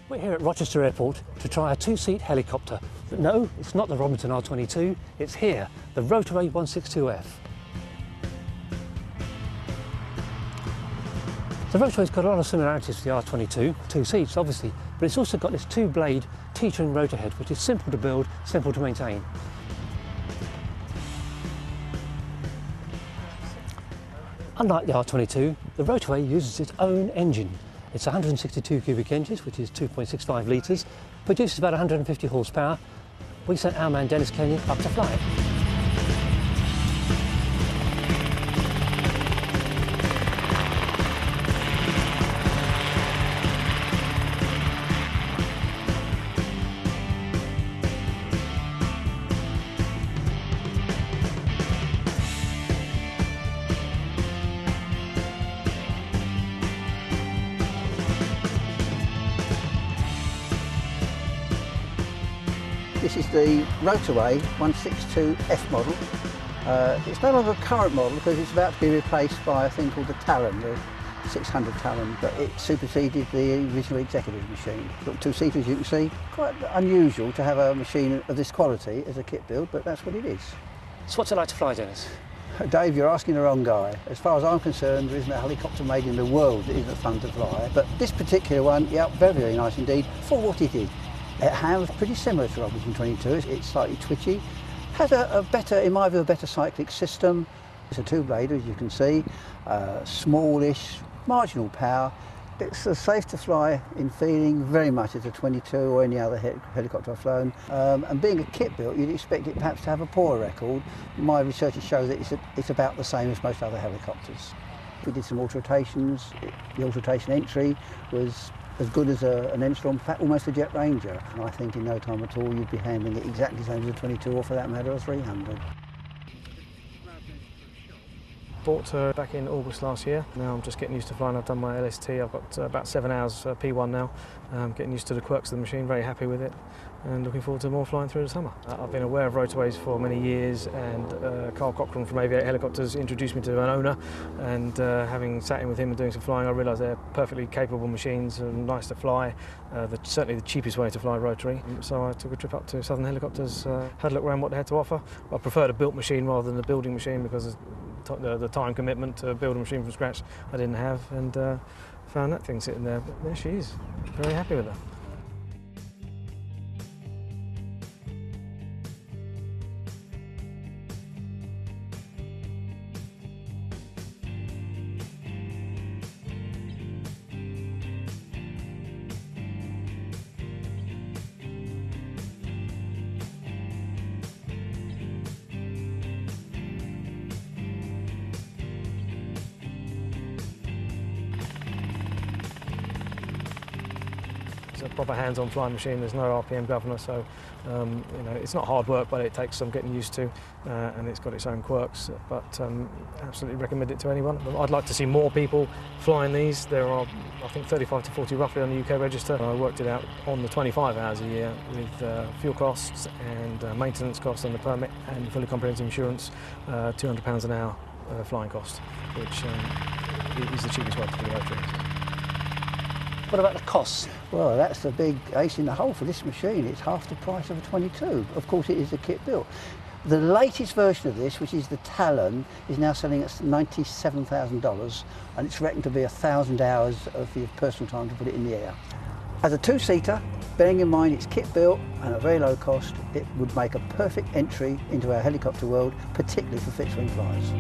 We're here at Rochester Airport to try a two-seat helicopter. But no, it's not the Robinson R22, it's here, the Rotorway 162F. The Rotorway's got a lot of similarities to the R22, two seats obviously, but it's also got this two-blade teetering rotor head, which is simple to build, simple to maintain. Unlike the R22, the Rotorway uses its own engine. It's 162 cubic inches, which is 2.65 litres, produces about 150 horsepower. We sent our man Dennis Kenyon up to fly it. This is the Rotorway 162F model. It's no longer a current model because it's about to be replaced by a thing called the Talon, the 600 Talon, but it superseded the original executive machine. Got two-seater, as you can see. Quite unusual to have a machine of this quality as a kit build, but that's what it is. So what's it like to fly, Dennis? Dave, you're asking the wrong guy. As far as I'm concerned, there isn't a helicopter made in the world that isn't fun to fly. But this particular one, yeah, very, very nice indeed, for what it is. It handles pretty similar to Robinson 22. It's slightly twitchy. Has a better, in my view, a better cyclic system. It's a two-blader, as you can see, smallish, marginal power. It's as safe to fly in feeling very much as a 22 or any other helicopter I've flown. And being a kit built, you'd expect it perhaps to have a poorer record. My research shows that it's about the same as most other helicopters. We did some alterations. The alteration entry was as good as an Enstrom, in fact almost a Jet Ranger. And I think in no time at all you'd be handling it exactly the same as a 22 or for that matter a 300. Bought her back in August last year. Now I'm just getting used to flying. I've done my LST. I've got about 7 hours P1 now. Getting used to the quirks of the machine, very happy with it, and looking forward to more flying through the summer. I've been aware of Rotorways for many years, and Carl Cochran from Aviate Helicopters introduced me to an owner, and having sat in with him and doing some flying, I realised they're perfectly capable machines and nice to fly. Certainly the cheapest way to fly rotary. So I took a trip up to Southern Helicopters, had a look around what they had to offer. I preferred a built machine rather than a building machine because the time commitment to build a machine from scratch I didn't have, and found that thing sitting there. But there she is. Very happy with her. It's a proper hands-on flying machine. There's no RPM governor, so you know, it's not hard work, but it takes some getting used to, and it's got its own quirks. But absolutely recommend it to anyone. I'd like to see more people flying these. There are, I think, 35 to 40 roughly on the UK register. I worked it out on the 25 hours a year with fuel costs and maintenance costs on the permit and fully comprehensive insurance, £200 an hour flying cost, which is the cheapest way to do rotary. What about the costs? Well, that's the big ace in the hole for this machine. It's half the price of a 22. Of course, it is a kit built. The latest version of this, which is the Talon, is now selling at $97,000, and it's reckoned to be 1,000 hours of your personal time to put it in the air. As a two-seater, bearing in mind it's kit built and at very low cost, it would make a perfect entry into our helicopter world, particularly for fixed-wing flyers.